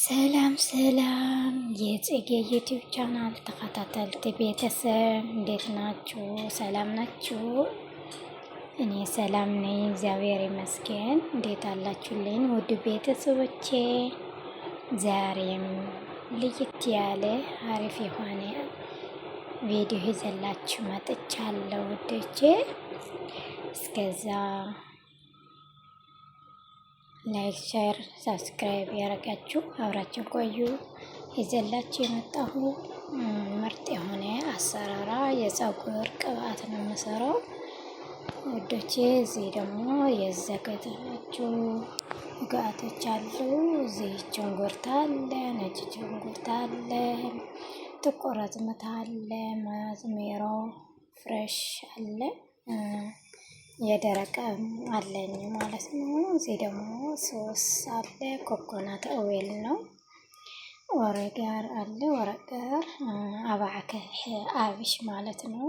ሰላም ሰላም የጽጌ ዩቲዩብ ቻናል ተከታታዮች ቤተሰብ እንዴት ናችሁ? ሰላም ናችሁ? እኔ ሰላም ነኝ፣ እግዚአብሔር ይመስገን። እንዴት አላችሁልኝ ውድ ቤተሰቦቼ? ዛሬም ለየት ያለ አሪፍ የሆነ ቪዲዮ ይዘላችሁ መጥቻለሁ ውዶቼ። እስከዛ ላይክ፣ ሼር፣ ሰብስክራይብ ያደረጋችሁ አብራችሁ ቆዩ። ይዘላችሁ የመጣሁ ምርጥ የሆነ አሰራራ የፀጉር ቅባት ነው የምሰራው ውዶቼ። እዚህ ደግሞ የዘገጃጁ ግብአቶች አሉ። እዚህ ሽንኩርት አለ፣ ነጭ ሽንኩርት አለ፣ ጥቁር አዝሙድ አለ፣ ማዝሜሮ ፍሬሽ አለ፣ የደረቀ አለኝ ማለት ነው። እዚህ ደግሞ ሶስ አለ፣ ኮኮናት ኦይል ነው። ወረጋር አለ፣ ወረጋር አባዓከ አብሽ ማለት ነው።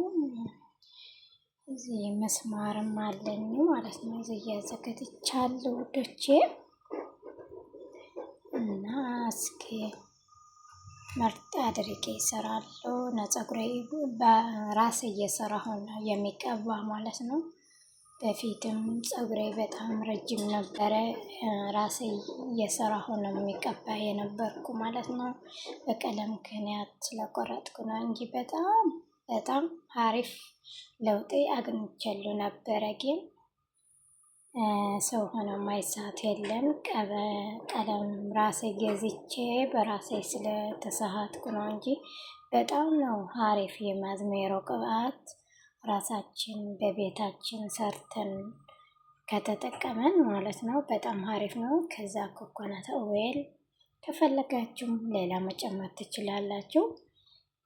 እዚህ መስማርም አለኝ ማለት ነው። እዚህ ያዘጋጅቻለሁ ውዶቼ እና እስኪ ምርጥ አድርጌ እሰራለሁ። ፀጉሬ በራሴ እየሰራሁ ነው የሚቀባ ማለት ነው። በፊትም ፀጉሬ በጣም ረጅም ነበረ። ራሴ እየሰራሁ ነው የሚቀባ የነበርኩ ማለት ነው። በቀለም ምክንያት ስለቆረጥኩ ነው እንጂ በጣም አሪፍ ለውጥ አግኝቻለሁ ነበረ። ግን ሰው ሆነ ማይሳት የለም። ቀለም ራሴ ገዝቼ በራሴ ስለተሰሃትኩ ነው እንጂ በጣም ነው አሪፍ የማዝሜሮ ቅባት ራሳችን በቤታችን ሰርተን ከተጠቀመን ማለት ነው በጣም አሪፍ ነው። ከዛ ኮኮናት ኦይል ከፈለጋችሁም ሌላ መጨመር ትችላላችሁ።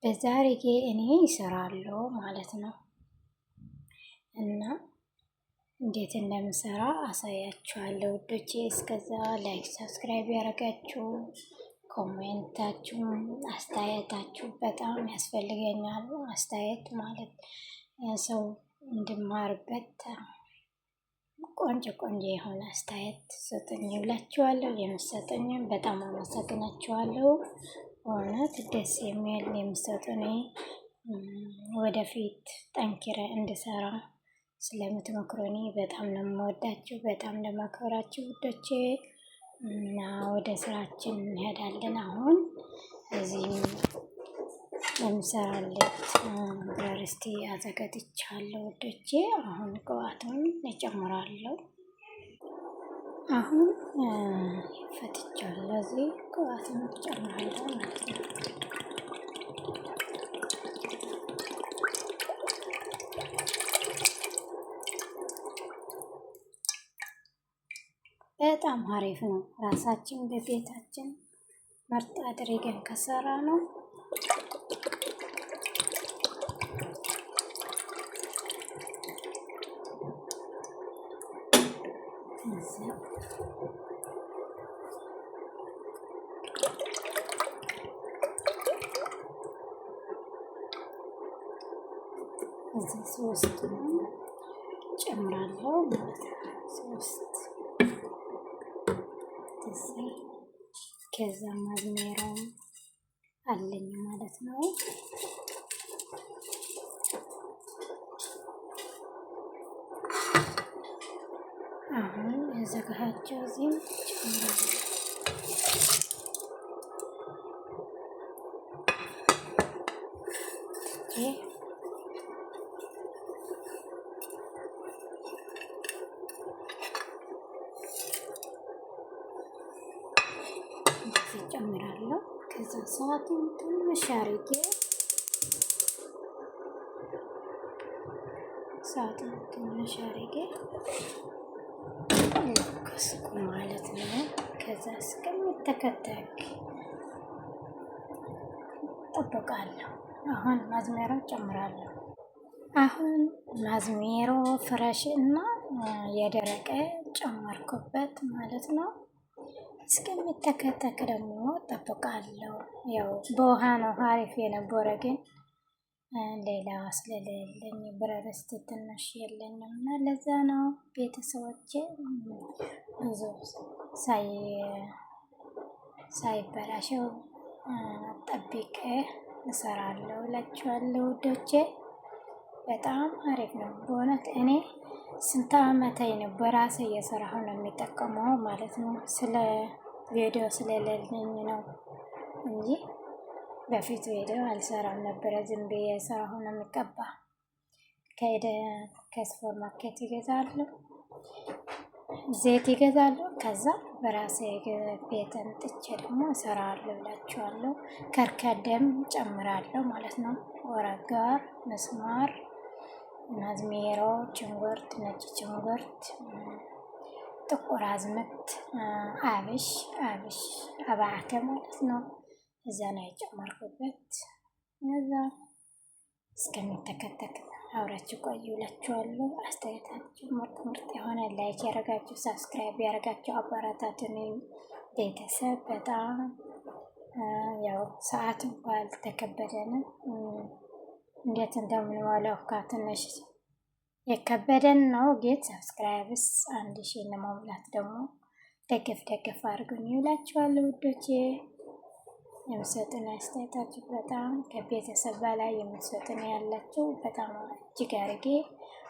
በዛሬ እኔ ይሰራለሁ ማለት ነው እና እንዴት እንደምሰራ አሳያችኋለሁ ውዶቼ። እስከዛ ላይክ፣ ሰብስክራይብ ያደረጋችሁ ኮሜንታችሁ፣ አስተያየታችሁ በጣም ያስፈልገኛል። አስተያየት ማለት ሰው እንድማርበት ቆንጆ የሆነ አስተያየት ሰጡኝ ብላችኋለሁ። የምትሰጡኝም በጣም አመሰግናችኋለሁ። እውነት ደስ የሚል የምትሰጡኝ ወደፊት ጠንክሬ እንድሰራ ስለምትመክሩኝ በጣም ነው የምወዳችሁ፣ በጣም ለማክበራችሁ ውዶቼ። እና ወደ ስራችን እንሄዳለን። አሁን እዚህ የምሰራለት ብረስቲ አዘጋጅቻለሁ ውዶቼ። አሁን ቅባቱን እጨምራለሁ። አሁን ፈትቻለሁ። እዚህ ቅባቱን እጨምራለሁ ማለት ነው። በጣም አሪፍ ነው። ራሳችን በቤታችን ምርጥ አድርገን ከሰራ ነው እዚህ ሶስት ጨምራለሁ ማለት ነው። ሶስት ከዛ ማዝሜሮ አለኝ ማለት ነው። አሁን ያዘጋጃቸው እዚህ ጨምራለሁ። ጨምራለሁ። ከዛ ሰዓቱን ትንሽ አድርጌ ለኩስኩ ማለት ነው። ከዛ እስከሚተከተክ ጠብቃለሁ። አሁን ማዝሜሮ ጨምራለሁ። አሁን ማዝሜሮ ፍረሽ እና የደረቀ ጨመርኩበት ማለት ነው። እስከሚተከተክ ደግሞ ጠብቃለሁ። ያው በውሃ ነው አሪፍ የነበረ ግን ሌላ ስለሌለኝ ብረድስት ትንሽ የለኝም እና ለዛ ነው ቤተሰቦቼ ብዙ ሳይበላሸው ጠብቄ እሰራለሁ እላችኋለሁ ውዶቼ። በጣም አሪፍ ነው በእውነት። እኔ ስንት ዓመቴ ነው በራሴ እየሰራሁ ነው የሚጠቀመው ማለት ነው። ስለ ቪዲዮ ስለሌለኝ ነው እንጂ በፊት ቪዲዮ አልሰራም ነበረ። ዝም ብዬ እየሰራሁ ነው የሚቀባ። ከሱፐር ማርኬት ይገዛሉ፣ ዘይት ይገዛሉ። ከዛ በራሴ ቤት አምጥቼ ደግሞ እሰራለሁ እላችኋለሁ። ከርከደም ጨምራለሁ ማለት ነው። ወረጋር፣ መስማር፣ ናዝሜሮ፣ ችንጉርት፣ ነጭ ችንጉርት፣ ጥቁር አዝሙድ፣ አብሽ አባዓተ ማለት ነው። እዛ ነው የጨመርኩበት። እዛ እስከሚተከተክ አብራችሁ ቆዩ እላችኋለሁ። አስተያየታችሁ ምርጥ የሆነ ላይክ ያረጋችሁ፣ ሰብስክራይብ ያረጋችሁ አበረታቱን ቤተሰብ። በጣም ያው ሰዓት እንኳን አልተከበደንም። እንዴት እንደምንዋለው ትንሽ የከበደን ነው። ግን ሰብስክራይብስ 1000 ለመሙላት ደግሞ ደገፍ አድርጉኝ እላችኋለሁ ውዶቼ። የምትሰጡን አስተያየታችሁ በጣም ከቤተሰብ በላይ የምትሰጡን ያላችሁ በጣም እጅግ አድርጌ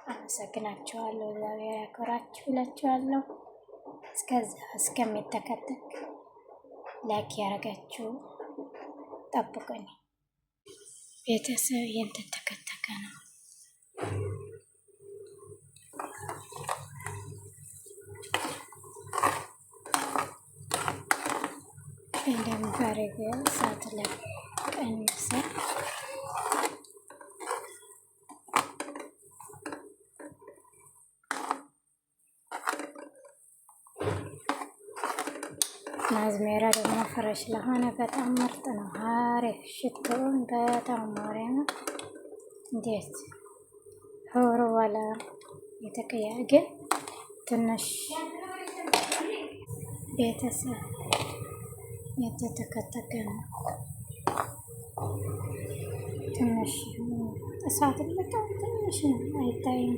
አመሰግናችኋለሁ። እግዚአብሔር ያክብራችሁ እላችኋለሁ። እስከዛ እስከሚተከተክ ላይክ ያደረጋችሁ ጠብቁኝ ቤተሰብ። እየተተከተከ ነው። እንደምታረገ እሳት ላይ ቀንሰ ናዝሜራ ደግሞ ፍረሽ ለሆነ በጣም ምርጥ ነው። አሪፍ ሽቶውን በጣም ማሪያ ነው። እንዴት ሆሮ ዋላ የተቀያ ግን ትንሽ ቤተሰብ የተተከተከ ነው። ትንሽ እሳት በጣም ትንሽ ነው፣ አይታይም።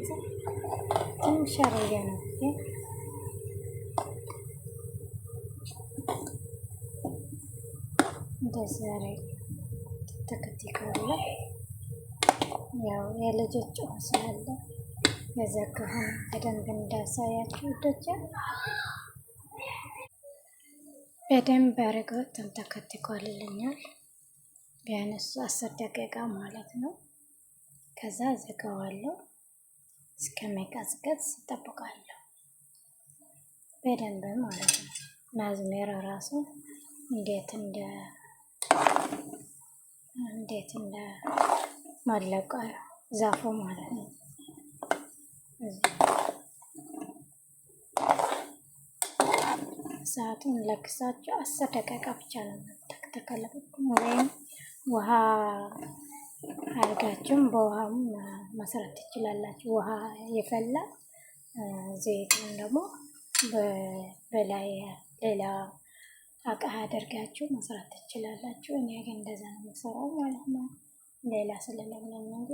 ትንሽ አረገ ነው ግን እንደዚህ አረገ ተከትካለ። ያው የልጆች ጨው ስላለ የዘጋሁን በደንብ እንዳሳያችሁ ወደጀ በደንብ አድርገው ተንተከትኳልልኛል። ቢያንስ 10 ደቂቃ ማለት ነው። ከዛ ዘጋዋለሁ እስከሚቀዝቅዝ እጠብቃለሁ በደንብ ማለት ነው። ናዝሜራ ራሱ እንዴት እንደ ማለቀ ዛፉ ማለት ነው። ሰዓቱን ለክሳችሁ 10 ደቂቃ ብቻ ነው ተከተከለበት። ወይም ውሃ አድርጋችሁም በውሃም መስራት ትችላላችሁ። ውሃ የፈላ ዘይቱን ደግሞ በላይ ሌላ አቃ አድርጋችሁ መስራት ትችላላችሁ። እኔ ግን እንደዛ ነው የምሰራው ማለት ነው። ሌላ ስለሌለኝ እንጂ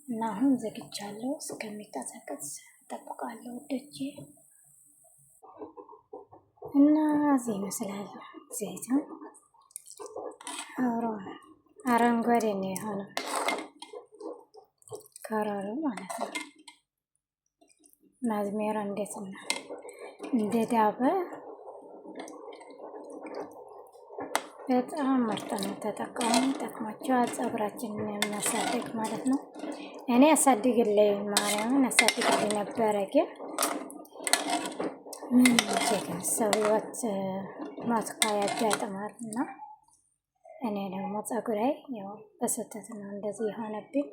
እና አሁን ዘግቻለሁ። እስከሚቀዘቅዝ እጠብቃለሁ ወደጄ እና እዚህ ይመስላል። ዘይት ነው አረንጓዴ ነው የሆነው ከረሩ ማለት ነው። ናዝሜራ እንዴት ነው እንደ ዳበ በጣም ምርጥ ነው። ተጠቀሙ፣ ጠቅማችኋል። ፀጉራችንን የሚያሳድግ ማለት ነው። እኔ አሳድግልኝ ማርያምን አሳድግልኝ ነበረ ግን ምን ጀግን ሰው ህይወት ማጥፋ ያጋጥማል እና እኔ ደግሞ ፀጉሬ ያው በስህተት ነው እንደዚህ የሆነብኝ።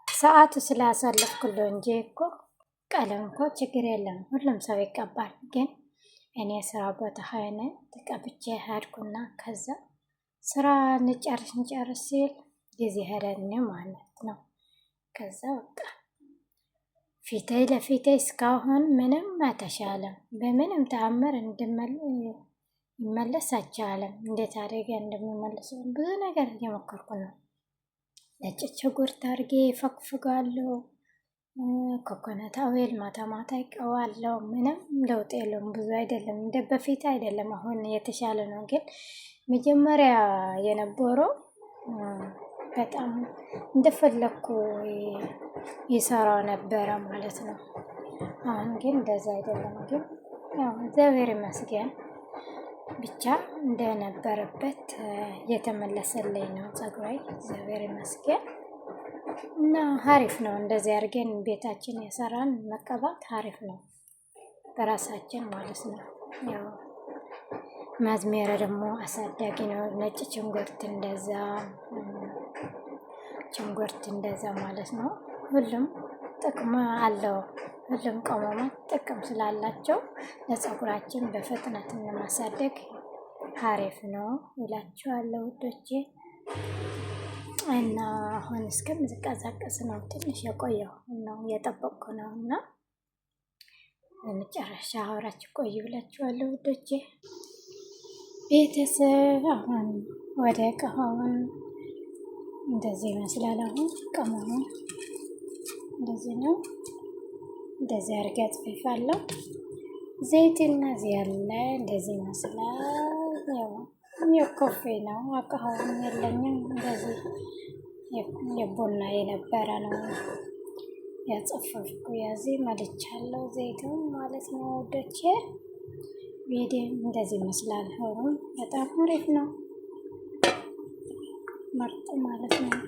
ሰዓቱ ስላሳለፍኩለው እንጂ እኮ ቀለም እኮ ችግር የለም፣ ሁሉም ሰው ይቀባል። ግን እኔ ስራ ቦታ ሆነ ተቀብቼ ሄድኩና ከዛ ስራ እንጨርስ ሲል ጊዜ ሄደን ማለት ነው። ከዛ በቃ ፊቴ ለፊቴ እስካሁን ምንም አልተሻለም። በምንም ተአምር ይመለስ አልቻለም። እንዴት አድርጌ እንደሚመለሰው ብዙ ነገር እየሞከርኩ ነው። ነጭ ሽንኩርት አድርጌ ፈቅፍጋለሁ፣ ኮኮናት ኦይል ማታ ማታ ይቀባለው። ምንም ለውጥ የለውም፣ ብዙ አይደለም፣ እንደ በፊት አይደለም። አሁን የተሻለ ነው። ግን መጀመሪያ የነበረው በጣም እንደፈለኩ ይሰራው ነበረ ማለት ነው። አሁን ግን እንደዛ አይደለም። ግን ያው እግዚአብሔር ይመስገን ብቻ እንደነበረበት የተመለሰልኝ ነው ፀጉሬ። እግዚአብሔር ይመስገን እና ሀሪፍ ነው። እንደዚህ አድርገን ቤታችን የሰራን መቀባት ሀሪፍ ነው በራሳችን ማለት ነው። ያው ማዝሜረ ደግሞ አሳዳጊ ነው። ነጭ ሽንኩርት እንደዛ ማለት ነው። ሁሉም ጥቅም አለው። ሁሉም ቅመማት ጥቅም ስላላቸው ለፀጉራችን በፍጥነት ማሳደግ ሀሪፍ ነው እላችኋለሁ ውዶቼ። እና አሁን እስከምዝቀዛቀስ ነው ትንሽ የቆየው ነው የጠበቅኩ ነው። እና በመጨረሻ አብራችሁ ቆዩ ብላችኋለሁ ውዶቼ። ቤተሰብ አሁን ወደ ቀሃውን እንደዚህ ይመስላል። አሁን ቀመሙ እንደዚህ ነው። እንደዚህ አድርጌ አጥፍፋለሁ። ዘይትና እዚህ ያለ እንደዚህ ይመስላል። ያው የኮፌ ነው አቀሃውን የለኝም። እንደዚህ የቡና የነበረ ነው ያጸፈፍኩ። ያዚህ መልቻለሁ ዘይቱን ማለት ነው ወዶቼ። ቪዲዮ እንደዚህ ይመስላል። ሆኖም በጣም አሪፍ ነው፣ ምርጥ ማለት ነው።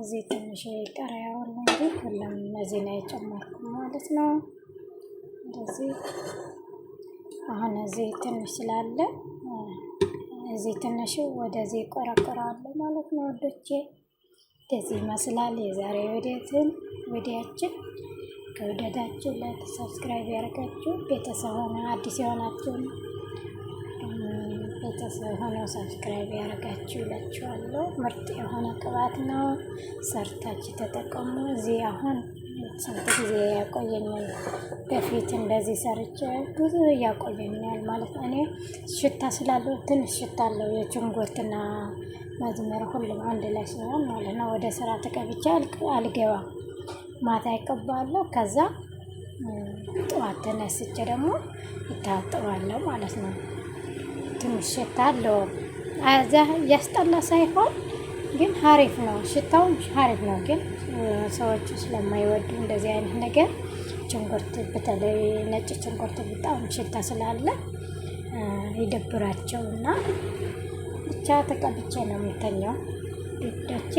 እዚህ ትንሽ ቀረያውን እንጂ ሁሉም እዚህ ነው የጨመርኩ ማለት ነው። እንደዚህ አሁን እዚህ ትንሽ ስላለ እዚህ ትንሹ ወደዚህ ቆረቆራለሁ ማለት ነው ወዶቼ። እንደዚህ ይመስላል የዛሬ ቪዲዮአችን። ከወደዳችሁ ላይክ ሰብስክራይብ ያደርጋችሁ ቤተሰብ ሆነ አዲስ የሆናችሁ ቤተሰብ ሆነው ሰብስክራይብ ያደርጋችሁ እላችኋለሁ። ምርጥ የሆነ ቅባት ነው፣ ሰርታችሁ ተጠቀሙ። እዚህ አሁን ስንት ጊዜ ያቆየኛል። በፊት እንደዚህ ሰርቼ ብዙ ያቆየኛል ማለት ነው። እኔ ሽታ ስላለው ትንሽ ሽታ አለው የሽንኩርትና መዝመር ሁሉም አንድ ላይ ሲሆን ማለት ነው። ወደ ስራ ተቀብቼ አልገባም፣ ማታ ይቀባለሁ። ከዛ ጠዋት ተነስቼ ደግሞ ይታጠባለሁ ማለት ነው። ትንሽ ሽታ አለው፣ አዛ ያስጠላ ሳይሆን ግን ሀሪፍ ነው። ሽታውም ሀሪፍ ነው። ግን ሰዎቹ ስለማይወዱ እንደዚህ አይነት ነገር ሽንኩርት፣ በተለይ ነጭ ሽንኩርት በጣም ሽታ ስላለ ይደብራቸውና ብቻ ተቀብቼ ነው የምተኛው ውዶቼ።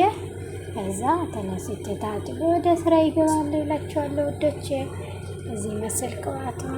ከዛ ተነስቼ ታጥቦ ወደ ስራ ይገባል እላችኋለሁ ውዶቼ። እዚህ መሰል ቅባቱን